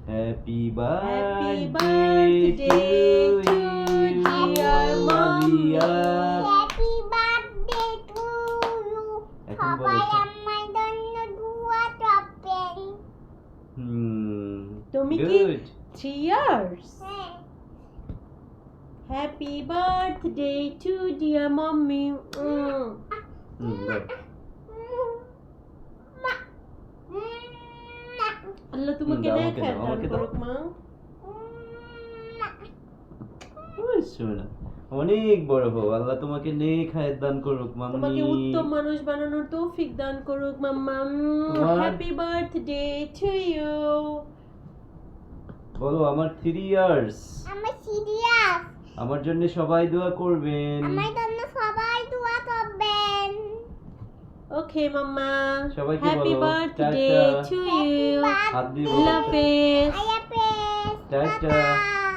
Happy Happy birthday birthday to to dear Maria. Happy birthday to you. এখন সবাই বলো। আমার জন্য দোয়া করবেন। তুমি কি Good. 3 years? হ্যাঁ। Happy birthday to dear mommy. Good. আল্লাহ তোমাকে দাও, নেক আমাকে হায়াত দাও, দান আমাকে দাও। করুক মা। ওই শোনা, অনেক বড় হও, আল্লাহ তোমাকে নেক হায়াত দান করুক মাম্মি। তোমাকে উত্তম মানুষ বানানোর তৌফিক দান করুক মাম্মা। তোমার- হ্যাপি বার্থডে টু ইউ। বলো আমার 3 ইয়ার্স। আমার সিরিয়াস। আমার জন্য সবাই দোয়া করবেন। আমার জন্য সবাই দোয়া করবেন। ওকে মাম্মা, সবাইকে হ্যাপি বলো, বার্থডে টাটা। To you. হাত দিয়ে আল্লাহ বলো, হাফেজ। আল্লাহ হাফেজ। টাটা। টাটা।